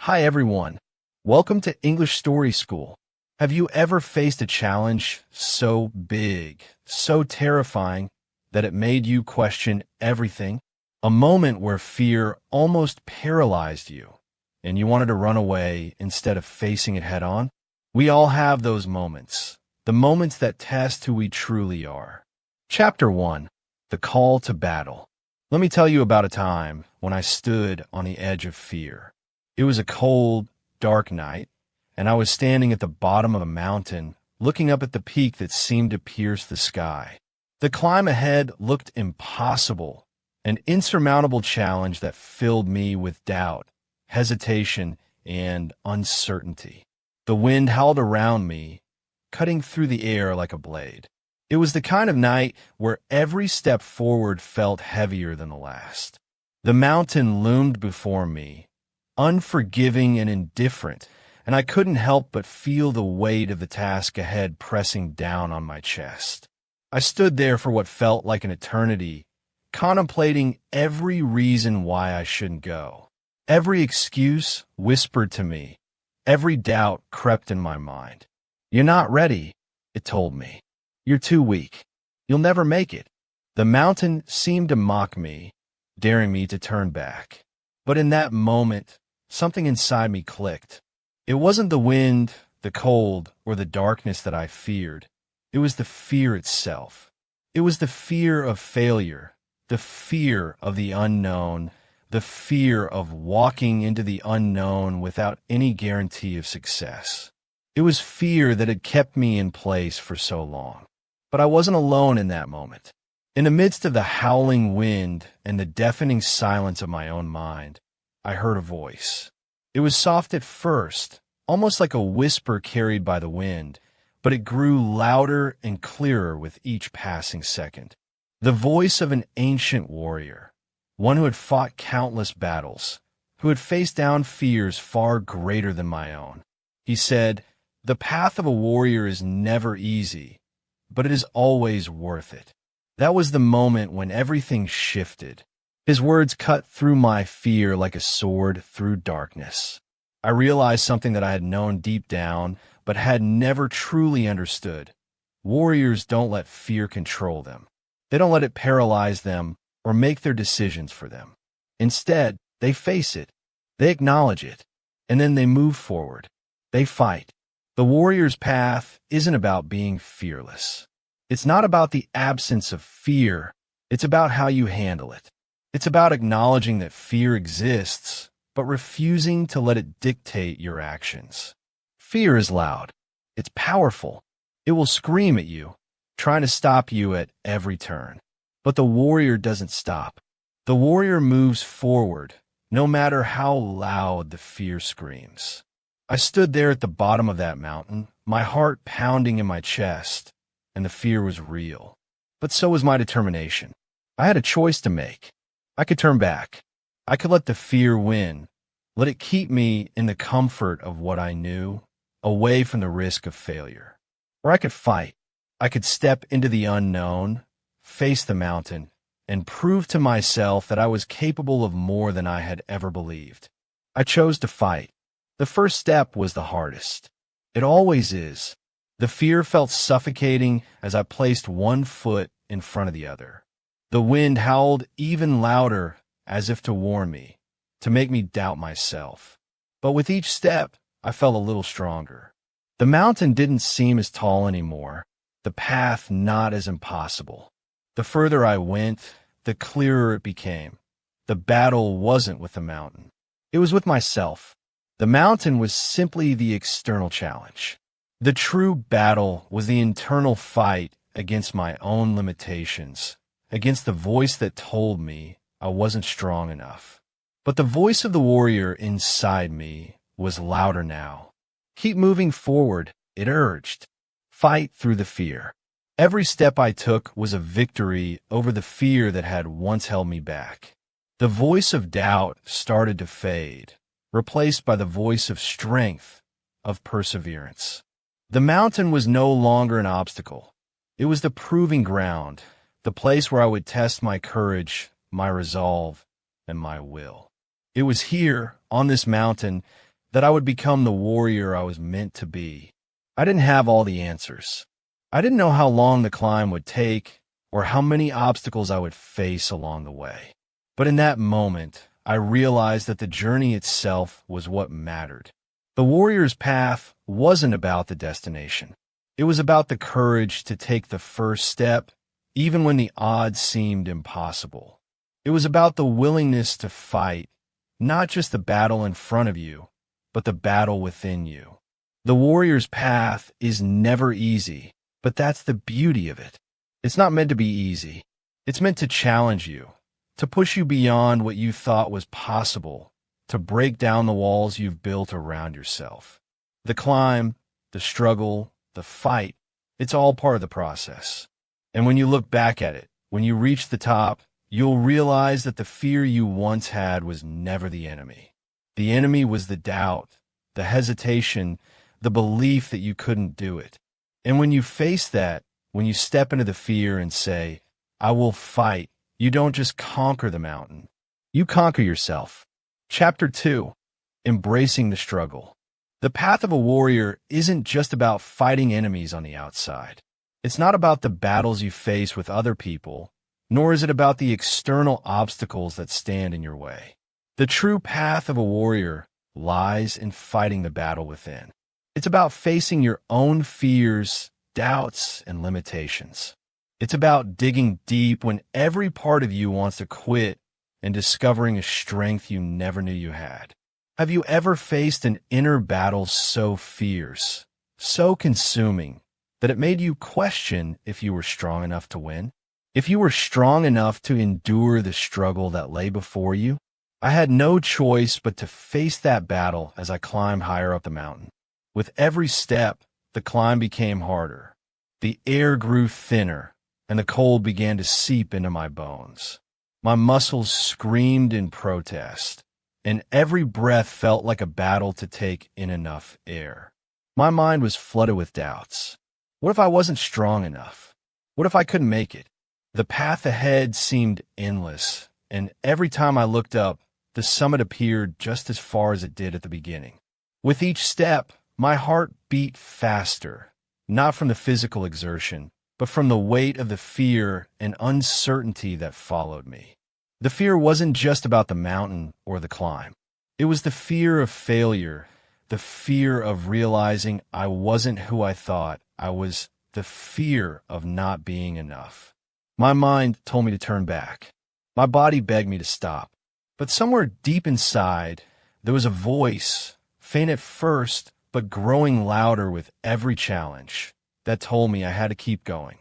Hi everyone. Welcome to English Story School. Have you ever faced a challenge so big, so terrifying, that it made you question everything? A moment where fear almost paralyzed you, and you wanted to run away instead of facing it head on? We all have those moments, the moments that test who we truly are. Chapter 1. The Call to Battle. Let me tell you about a time when I stood on the edge of fear. It was a cold, dark night, and I was standing at the bottom of a mountain, looking up at the peak that seemed to pierce the sky. The climb ahead looked impossible, an insurmountable challenge that filled me with doubt, hesitation, and uncertainty. The wind howled around me, cutting through the air like a blade. It was the kind of night where every step forward felt heavier than the last. The mountain loomed before me, unforgiving and indifferent, and I couldn't help but feel the weight of the task ahead pressing down on my chest. I stood there for what felt like an eternity, contemplating every reason why I shouldn't go. Every excuse whispered to me. Every doubt crept in my mind. "You're not ready," it told me. "You're too weak. You'll never make it." The mountain seemed to mock me, daring me to turn back. But in that moment, something inside me clicked. It wasn't the wind, the cold, or the darkness that I feared. It was the fear itself. It was the fear of failure, the fear of the unknown, the fear of walking into the unknown without any guarantee of success. It was fear that had kept me in place for so long. But I wasn't alone in that moment. In the midst of the howling wind and the deafening silence of my own mind, I heard a voice. It was soft at first, almost like a whisper carried by the wind, but it grew louder and clearer with each passing second. The voice of an ancient warrior, one who had fought countless battles, who had faced down fears far greater than my own. He said, "The path of a warrior is never easy, but it is always worth it." That was the moment when everything shifted. His words cut through my fear like a sword through darkness. I realized something that I had known deep down, but had never truly understood. Warriors don't let fear control them. They don't let it paralyze them or make their decisions for them. Instead, they face it, they acknowledge it, and then they move forward. They fight. The warrior's path isn't about being fearless. It's not about the absence of fear. It's about how you handle it. It's about acknowledging that fear exists, but refusing to let it dictate your actions. Fear is loud. It's powerful. It will scream at you, trying to stop you at every turn. But the warrior doesn't stop. The warrior moves forward, no matter how loud the fear screams. I stood there at the bottom of that mountain, my heart pounding in my chest, and the fear was real. But so was my determination. I had a choice to make. I could turn back. I could let the fear win, let it keep me in the comfort of what I knew, away from the risk of failure. Or I could fight. I could step into the unknown, face the mountain, and prove to myself that I was capable of more than I had ever believed. I chose to fight. The first step was the hardest. It always is. The fear felt suffocating as I placed one foot in front of the other. The wind howled even louder, as if to warn me, to make me doubt myself. But with each step, I felt a little stronger. The mountain didn't seem as tall anymore, the path not as impossible. The further I went, the clearer it became. The battle wasn't with the mountain. It was with myself. The mountain was simply the external challenge. The true battle was the internal fight against my own limitations, against the voice that told me I wasn't strong enough. But the voice of the warrior inside me was louder now. Keep moving forward, it urged. Fight through the fear. Every step I took was a victory over the fear that had once held me back. The voice of doubt started to fade, replaced by the voice of strength, of perseverance. The mountain was no longer an obstacle. It was the proving ground, the place where I would test my courage, my resolve, and my will. It was here, on this mountain, that I would become the warrior I was meant to be. I didn't have all the answers. I didn't know how long the climb would take or how many obstacles I would face along the way. But in that moment, I realized that the journey itself was what mattered. The warrior's path wasn't about the destination. It was about the courage to take the first step, even when the odds seemed impossible. It was about the willingness to fight, not just the battle in front of you, but the battle within you. The warrior's path is never easy, but that's the beauty of it. It's not meant to be easy. It's meant to challenge you, to push you beyond what you thought was possible, to break down the walls you've built around yourself. The climb, the struggle, the fight, it's all part of the process. And when you look back at it, when you reach the top, you'll realize that the fear you once had was never the enemy. The enemy was the doubt, the hesitation, the belief that you couldn't do it. And when you face that, when you step into the fear and say, I will fight, you don't just conquer the mountain. You conquer yourself. Chapter 2. Embracing the struggle. The path of a warrior isn't just about fighting enemies on the outside. It's not about the battles you face with other people, nor is it about the external obstacles that stand in your way. The true path of a warrior lies in fighting the battle within. It's about facing your own fears, doubts, and limitations. It's about digging deep when every part of you wants to quit and discovering a strength you never knew you had. Have you ever faced an inner battle so fierce, so consuming, that it made you question if you were strong enough to win? If you were strong enough to endure the struggle that lay before you? I had no choice but to face that battle as I climbed higher up the mountain. With every step, the climb became harder. The air grew thinner, and the cold began to seep into my bones. My muscles screamed in protest, and every breath felt like a battle to take in enough air. My mind was flooded with doubts. What if I wasn't strong enough? What if I couldn't make it? The path ahead seemed endless, and every time I looked up, the summit appeared just as far as it did at the beginning. With each step, my heart beat faster, not from the physical exertion, but from the weight of the fear and uncertainty that followed me. The fear wasn't just about the mountain or the climb. It was the fear of failure, the fear of realizing I wasn't who I thought I was, the fear of not being enough. My mind told me to turn back. My body begged me to stop. But somewhere deep inside, there was a voice, faint at first, but growing louder with every challenge, that told me I had to keep going.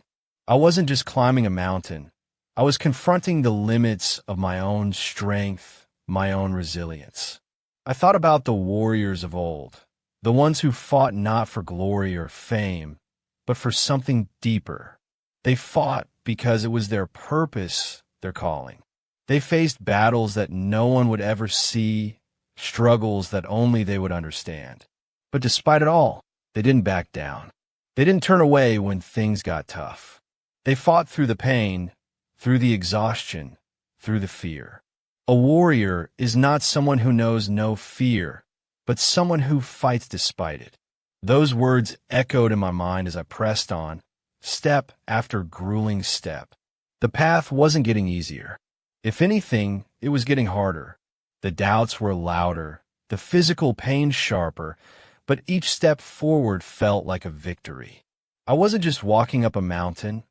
I wasn't just climbing a mountain. I was confronting the limits of my own strength, my own resilience. I thought about the warriors of old, the ones who fought not for glory or fame, but for something deeper. They fought because it was their purpose, their calling. They faced battles that no one would ever see, struggles that only they would understand. But despite it all, they didn't back down. They didn't turn away when things got tough. They fought through the pain, through the exhaustion, through the fear. A warrior is not someone who knows no fear, but someone who fights despite it. Those words echoed in my mind as I pressed on, step after grueling step. The path wasn't getting easier. If anything, it was getting harder. The doubts were louder, the physical pain sharper, but each step forward felt like a victory. I wasn't just walking up a mountain.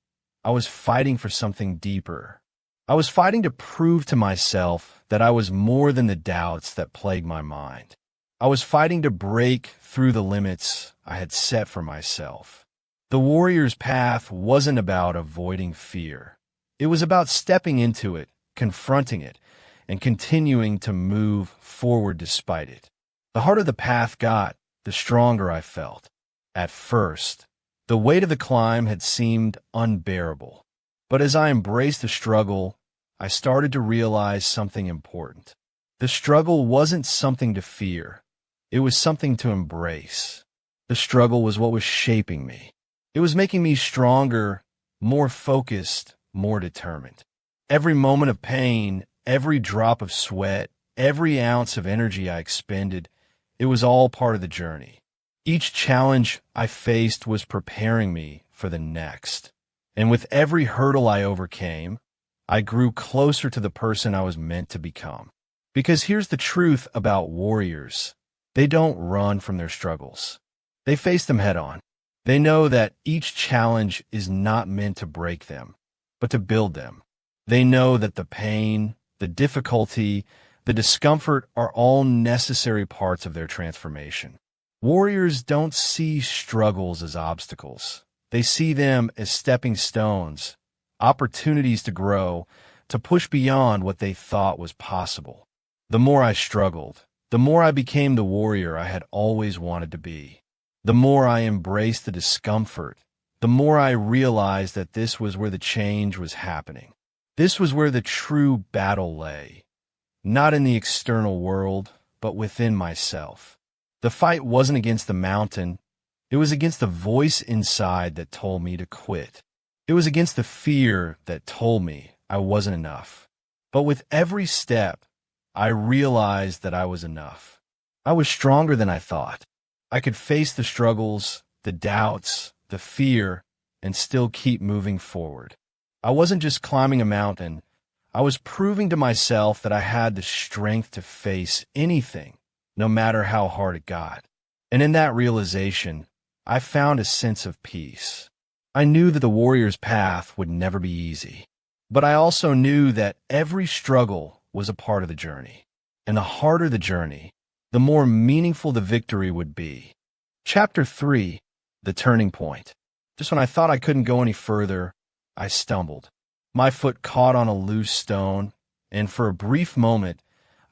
I was fighting for something deeper. I was fighting to prove to myself that I was more than the doubts that plagued my mind. I was fighting to break through the limits I had set for myself. The warrior's path wasn't about avoiding fear. It was about stepping into it, confronting it, and continuing to move forward despite it. The harder the path got, the stronger I felt. At first, the weight of the climb had seemed unbearable. But as I embraced the struggle, I started to realize something important. The struggle wasn't something to fear. It was something to embrace. The struggle was what was shaping me. It was making me stronger, more focused, more determined. Every moment of pain, every drop of sweat, every ounce of energy I expended, It was all part of the journey. Each challenge I faced was preparing me for the next. And with every hurdle I overcame, I grew closer to the person I was meant to become. Because here's the truth about warriors. They don't run from their struggles. They face them head on. They know that each challenge is not meant to break them, but to build them. They know that the pain, the difficulty, the discomfort are all necessary parts of their transformation. Warriors don't see struggles as obstacles. They see them as stepping stones, opportunities to grow, to push beyond what they thought was possible. The more I struggled, the more I became the warrior I had always wanted to be. The more I embraced the discomfort, the more I realized that this was where the change was happening. This was where the true battle lay, not in the external world, but within myself. The fight wasn't against the mountain. It was against the voice inside that told me to quit. It was against the fear that told me I wasn't enough. But with every step, I realized that I was enough. I was stronger than I thought. I could face the struggles, the doubts, the fear, and still keep moving forward. I wasn't just climbing a mountain. I was proving to myself that I had the strength to face anything, no matter how hard it got. And in that realization, I found a sense of peace. I knew that the warrior's path would never be easy. But I also knew that every struggle was a part of the journey. And the harder the journey, the more meaningful the victory would be. Chapter 3, The Turning Point. Just when I thought I couldn't go any further, I stumbled. My foot caught on a loose stone, and for a brief moment,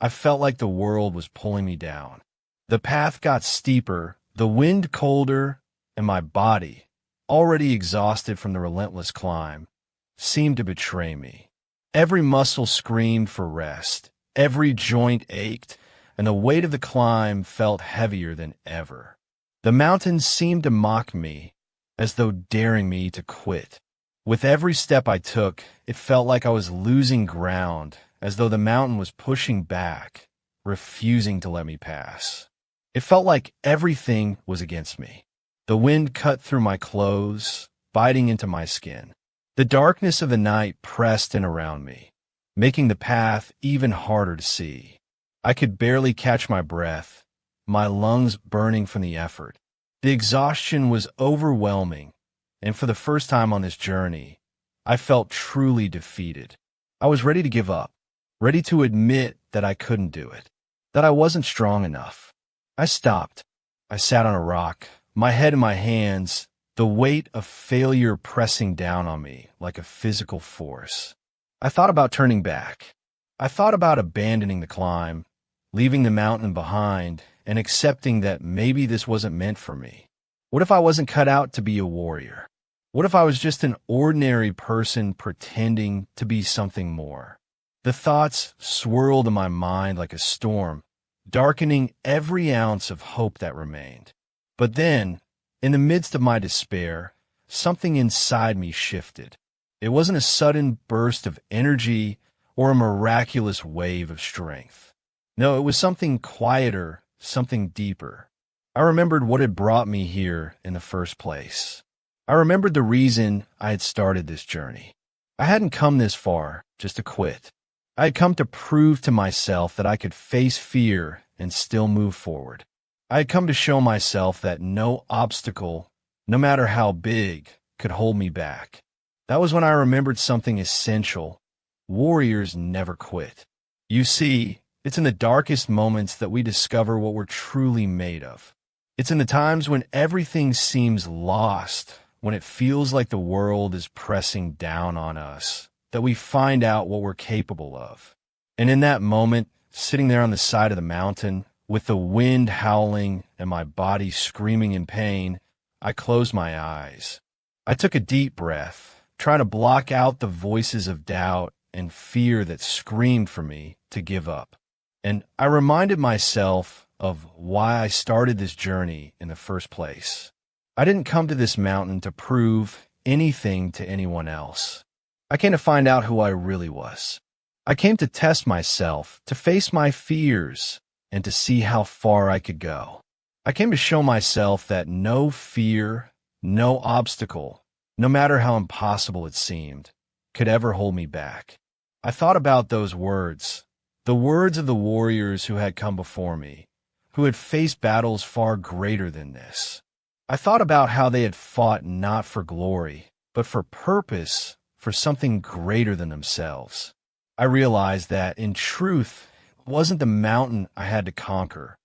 I felt like the world was pulling me down. The path got steeper, the wind colder, and my body, already exhausted from the relentless climb, seemed to betray me. Every muscle screamed for rest, every joint ached, and the weight of the climb felt heavier than ever. The mountains seemed to mock me, as though daring me to quit. With every step I took, it felt like I was losing ground, as though the mountain was pushing back, refusing to let me pass. It felt like everything was against me. The wind cut through my clothes, biting into my skin. The darkness of the night pressed in around me, making the path even harder to see. I could barely catch my breath, my lungs burning from the effort. The exhaustion was overwhelming, and for the first time on this journey, I felt truly defeated. I was ready to give up, ready to admit that I couldn't do it, that I wasn't strong enough. I stopped. I sat on a rock, my head in my hands, the weight of failure pressing down on me like a physical force. I thought about turning back. I thought about abandoning the climb, leaving the mountain behind, and accepting that maybe this wasn't meant for me. What if I wasn't cut out to be a warrior? What if I was just an ordinary person pretending to be something more? The thoughts swirled in my mind like a storm, darkening every ounce of hope that remained. But then, in the midst of my despair, something inside me shifted. It wasn't a sudden burst of energy or a miraculous wave of strength. No, it was something quieter, something deeper. I remembered what had brought me here in the first place. I remembered the reason I had started this journey. I hadn't come this far just to quit. I had come to prove to myself that I could face fear and still move forward. I had come to show myself that no obstacle, no matter how big, could hold me back. That was when I remembered something essential. Warriors never quit. You see, it's in the darkest moments that we discover what we're truly made of. It's in the times when everything seems lost, when it feels like the world is pressing down on us, that we find out what we're capable of. And in that moment, sitting there on the side of the mountain, with the wind howling and my body screaming in pain, I closed my eyes. I took a deep breath, trying to block out the voices of doubt and fear that screamed for me to give up. And I reminded myself of why I started this journey in the first place. I didn't come to this mountain to prove anything to anyone else. I came to find out who I really was. I came to test myself, to face my fears, and to see how far I could go. I came to show myself that no fear, no obstacle, no matter how impossible it seemed, could ever hold me back. I thought about those words, the words of the warriors who had come before me, who had faced battles far greater than this. I thought about how they had fought not for glory, but for purpose, for something greater than themselves. I realized that, in truth, it wasn't the mountain I had to conquer.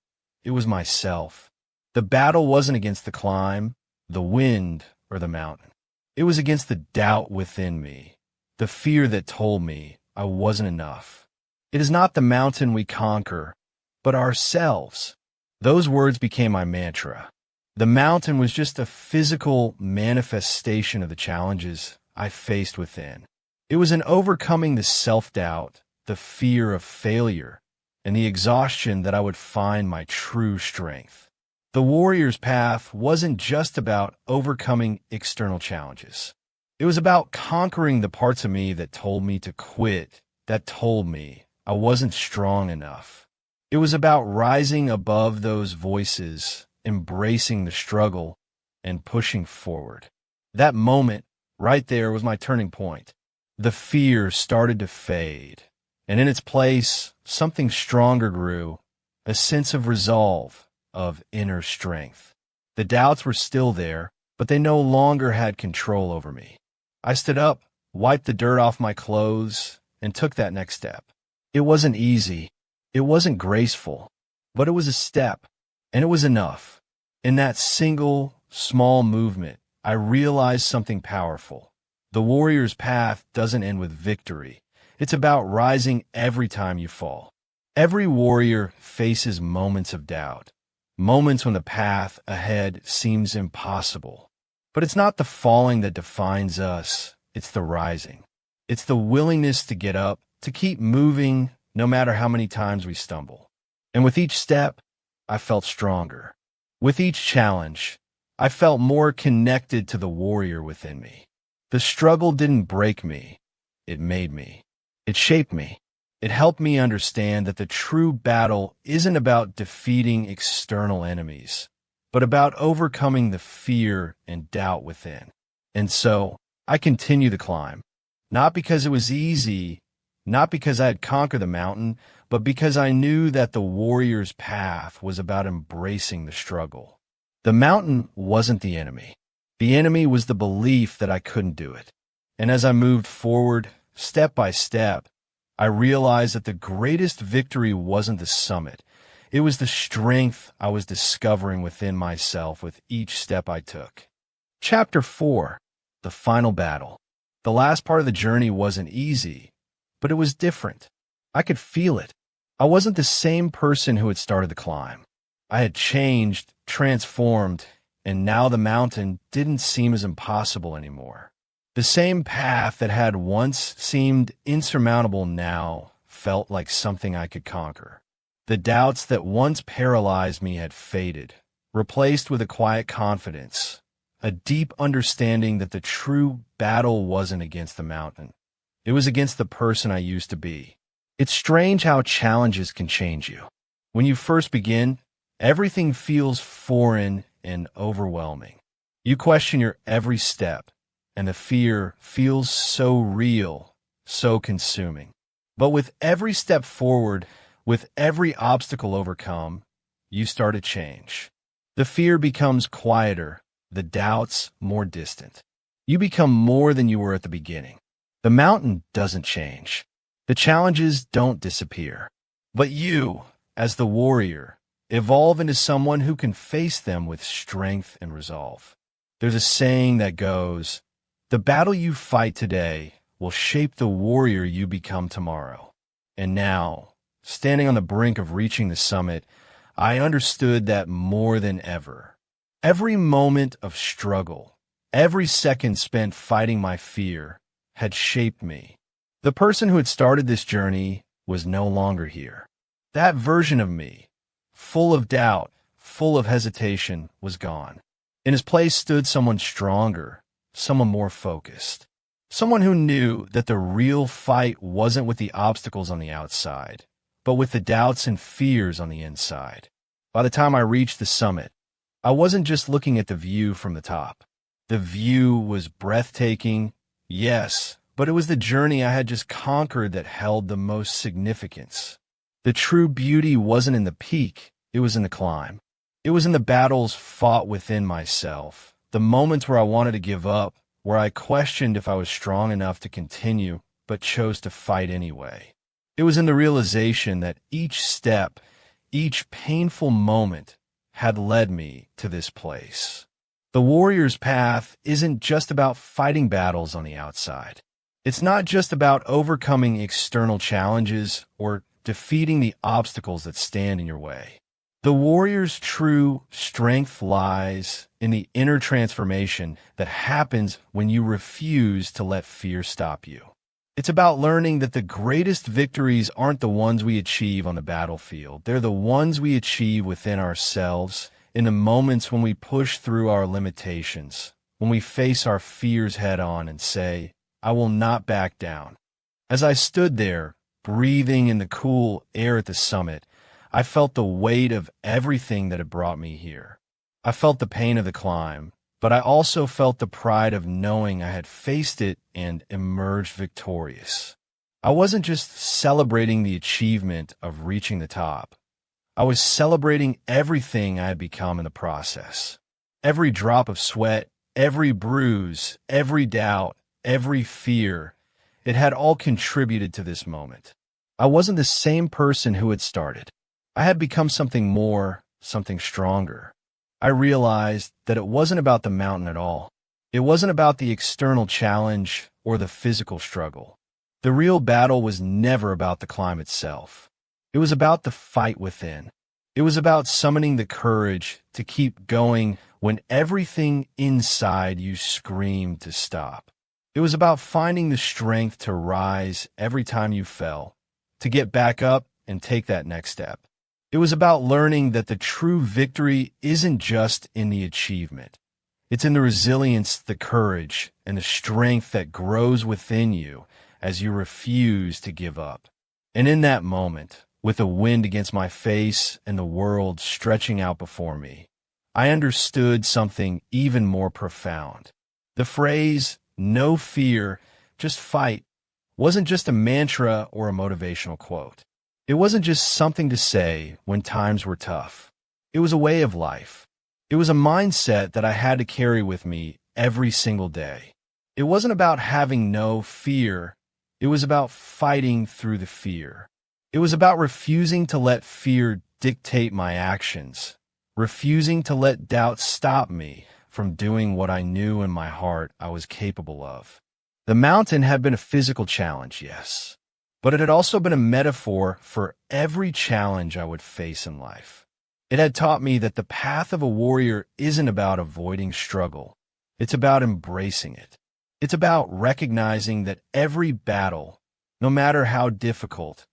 It was myself. The battle wasn't against the climb, the wind, or the mountain. It was against the doubt within me, the fear that told me I wasn't enough. It is not the mountain we conquer, but ourselves. Those words became my mantra. The mountain was just a physical manifestation of the challenges I faced within. It was an overcoming the self-doubt, the fear of failure, and the exhaustion that I would find my true strength. The warrior's path wasn't just about overcoming external challenges. It was about conquering the parts of me that told me to quit, that told me I wasn't strong enough. It was about rising above those voices, embracing the struggle, and pushing forward. That moment, right there, was my turning point. The fear started to fade, and in its place, something stronger grew, a sense of resolve, of inner strength. The doubts were still there, but they no longer had control over me. I stood up, wiped the dirt off my clothes, and took that next step. It wasn't easy. It wasn't graceful, but it was a step, and it was enough. In that single, small movement, I realized something powerful. The warrior's path doesn't end with victory. It's about rising every time you fall. Every warrior faces moments of doubt, moments when the path ahead seems impossible. But it's not the falling that defines us, it's the rising. It's the willingness to get up, to keep moving, no matter how many times we stumble. And with each step, I felt stronger. With each challenge, I felt more connected to the warrior within me. The struggle didn't break me, it made me. It shaped me. It helped me understand that the true battle isn't about defeating external enemies, but about overcoming the fear and doubt within. And so, I continue the climb, not because it was easy, not because I had conquered the mountain, but because I knew that the warrior's path was about embracing the struggle. The mountain wasn't the enemy. The enemy was the belief that I couldn't do it. And as I moved forward, step by step, I realized that the greatest victory wasn't the summit. It was the strength I was discovering within myself with each step I took. Chapter 4, The Final Battle. The last part of the journey wasn't easy, but it was different. I could feel it. I wasn't the same person who had started the climb. I had changed, transformed, and now the mountain didn't seem as impossible anymore. The same path that had once seemed insurmountable now felt like something I could conquer. The doubts that once paralyzed me had faded, replaced with a quiet confidence, a deep understanding that the true battle wasn't against the mountain. It was against the person I used to be. It's strange how challenges can change you. When you first begin, everything feels foreign and overwhelming. You question your every step, and the fear feels so real, so consuming. But with every step forward, with every obstacle overcome, you start to change. The fear becomes quieter, the doubts more distant. You become more than you were at the beginning. The mountain doesn't change. The challenges don't disappear. But you, as the warrior, evolve into someone who can face them with strength and resolve. There's a saying that goes, "The battle you fight today will shape the warrior you become tomorrow." And now, standing on the brink of reaching the summit, I understood that more than ever. Every moment of struggle, every second spent fighting my fear, had shaped me. The person who had started this journey was no longer here. That version of me, full of doubt, full of hesitation, was gone. In his place stood someone stronger, someone more focused, someone who knew that the real fight wasn't with the obstacles on the outside, but with the doubts and fears on the inside. By the time I reached the summit, I wasn't just looking at the view from the top. The view was breathtaking, yes, but it was the journey I had just conquered that held the most significance. The true beauty wasn't in the peak, it was in the climb. It was in the battles fought within myself, the moments where I wanted to give up, where I questioned if I was strong enough to continue, but chose to fight anyway. It was in the realization that each step, each painful moment, had led me to this place. The warrior's path isn't just about fighting battles on the outside. It's not just about overcoming external challenges or defeating the obstacles that stand in your way. The warrior's true strength lies in the inner transformation that happens when you refuse to let fear stop you. It's about learning that the greatest victories aren't the ones we achieve on the battlefield. They're the ones we achieve within ourselves, in the moments when we push through our limitations, when we face our fears head on and say, I will not back down. As I stood there, breathing in the cool air at the summit, I felt the weight of everything that had brought me here. I felt the pain of the climb, but I also felt the pride of knowing I had faced it and emerged victorious. I wasn't just celebrating the achievement of reaching the top. I was celebrating everything I had become in the process. Every drop of sweat, every bruise, every doubt, every fear, it had all contributed to this moment. I wasn't the same person who had started. I had become something more, something stronger. I realized that it wasn't about the mountain at all. It wasn't about the external challenge or the physical struggle. The real battle was never about the climb itself. It was about the fight within. It was about summoning the courage to keep going when everything inside you screamed to stop. It was about finding the strength to rise every time you fell, to get back up and take that next step. It was about learning that the true victory isn't just in the achievement. It's in the resilience, the courage, and the strength that grows within you as you refuse to give up. And in that moment, with the wind against my face and the world stretching out before me, I understood something even more profound. The phrase, "no fear, just fight," wasn't just a mantra or a motivational quote. It wasn't just something to say when times were tough. It was a way of life. It was a mindset that I had to carry with me every single day. It wasn't about having no fear. It was about fighting through the fear. It was about refusing to let fear dictate my actions, refusing to let doubt stop me from doing what I knew in my heart I was capable of. The mountain had been a physical challenge, yes, but it had also been a metaphor for every challenge I would face in life. It had taught me that the path of a warrior isn't about avoiding struggle. It's about embracing it. It's about recognizing that every battle, no matter how difficult,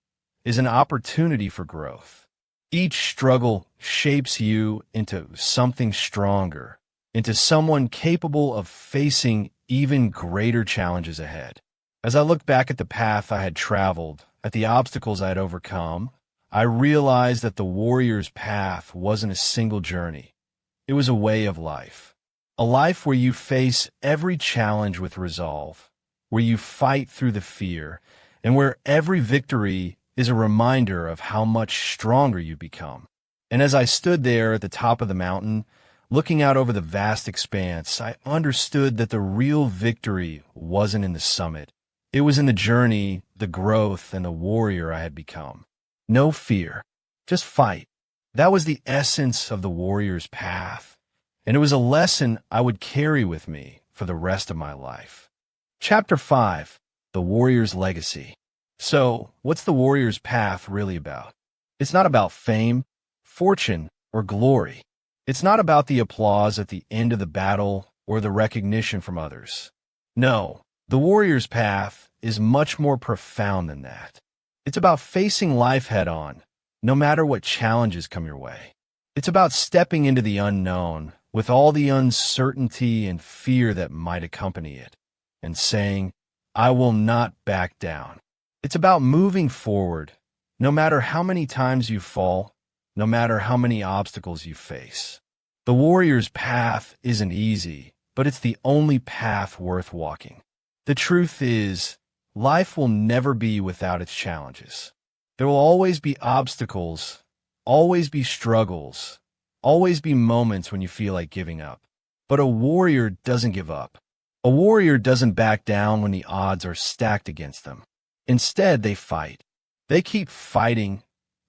is an opportunity for growth. Each struggle shapes you into something stronger, into someone capable of facing even greater challenges ahead. As I look back at the path I had traveled, at the obstacles I had overcome, I realized that the warrior's path wasn't a single journey. It was a way of life. A life where you face every challenge with resolve, where you fight through the fear, and where every victory is a reminder of how much stronger you become. And as I stood there at the top of the mountain, looking out over the vast expanse, I understood that the real victory wasn't in the summit. It was in the journey, the growth, and the warrior I had become. No fear, just fight. That was the essence of the warrior's path, and it was a lesson I would carry with me for the rest of my life. Chapter 5, The Warrior's Legacy. So, what's the warrior's path really about? It's not about fame, fortune, or glory. It's not about the applause at the end of the battle or the recognition from others. No, the warrior's path is much more profound than that. It's about facing life head-on, no matter what challenges come your way. It's about stepping into the unknown with all the uncertainty and fear that might accompany it, and saying, I will not back down. It's about moving forward, no matter how many times you fall, no matter how many obstacles you face. The warrior's path isn't easy, but it's the only path worth walking. The truth is, life will never be without its challenges. There will always be obstacles, always be struggles, always be moments when you feel like giving up. But a warrior doesn't give up. A warrior doesn't back down when the odds are stacked against them. Instead, they fight. They keep fighting,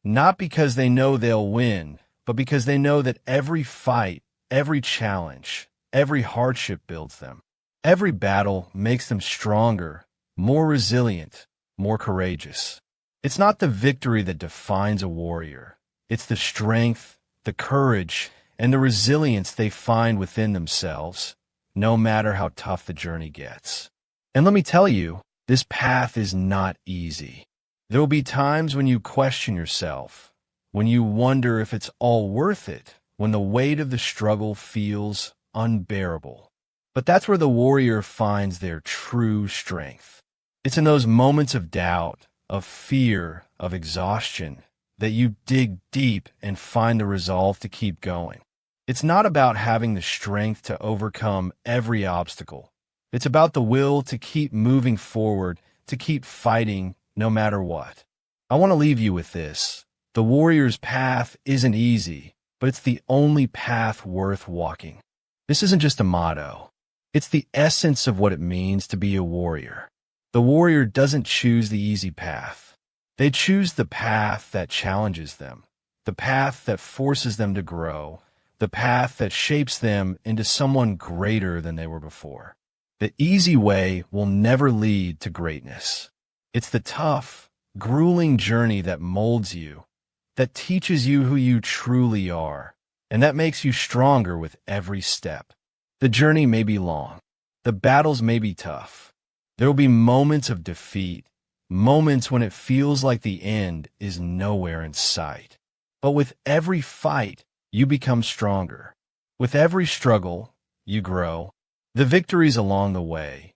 not because they know they'll win, but because they know that every fight, every challenge, every hardship builds them. Every battle makes them stronger, more resilient, more courageous. It's not the victory that defines a warrior. It's the strength, the courage, and the resilience they find within themselves, no matter how tough the journey gets. And let me tell you, this path is not easy. There will be times when you question yourself, when you wonder if it's all worth it, when the weight of the struggle feels unbearable. But that's where the warrior finds their true strength. It's in those moments of doubt, of fear, of exhaustion, that you dig deep and find the resolve to keep going. It's not about having the strength to overcome every obstacle. It's about the will to keep moving forward, to keep fighting no matter what. I want to leave you with this. The warrior's path isn't easy, but it's the only path worth walking. This isn't just a motto. It's the essence of what it means to be a warrior. The warrior doesn't choose the easy path. They choose the path that challenges them, the path that forces them to grow, the path that shapes them into someone greater than they were before. The easy way will never lead to greatness. It's the tough, grueling journey that molds you, that teaches you who you truly are, and that makes you stronger with every step. The journey may be long. The battles may be tough. There will be moments of defeat, moments when it feels like the end is nowhere in sight. But with every fight, you become stronger. With every struggle, you grow. The victories along the way,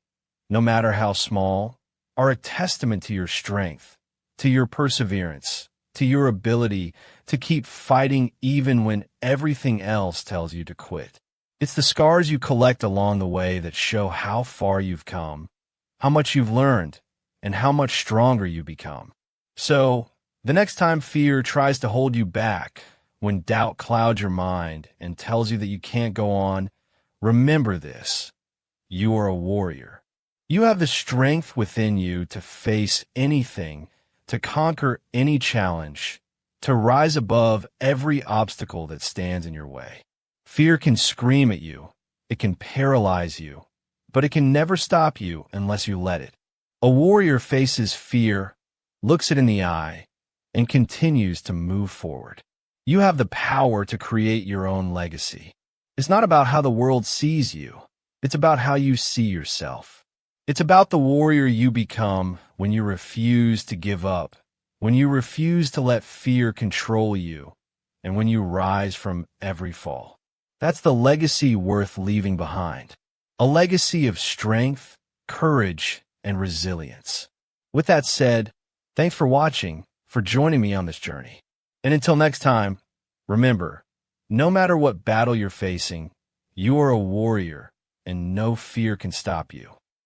no matter how small, are a testament to your strength, to your perseverance, to your ability to keep fighting even when everything else tells you to quit. It's the scars you collect along the way that show how far you've come, how much you've learned, and how much stronger you become. So, the next time fear tries to hold you back, when doubt clouds your mind and tells you that you can't go on, remember this. You are a warrior. You have the strength within you to face anything, to conquer any challenge, to rise above every obstacle that stands in your way. Fear can scream at you, it can paralyze you, but it can never stop you unless you let it. A warrior faces fear, looks it in the eye, and continues to move forward. You have the power to create your own legacy. It's not about how the world sees you. It's about how you see yourself. It's about the warrior you become when you refuse to give up, when you refuse to let fear control you, and when you rise from every fall. That's the legacy worth leaving behind. A legacy of strength, courage, and resilience. With that said, thanks for watching, for joining me on this journey. And until next time, remember, no matter what battle you're facing, you are a warrior, and no fear can stop you.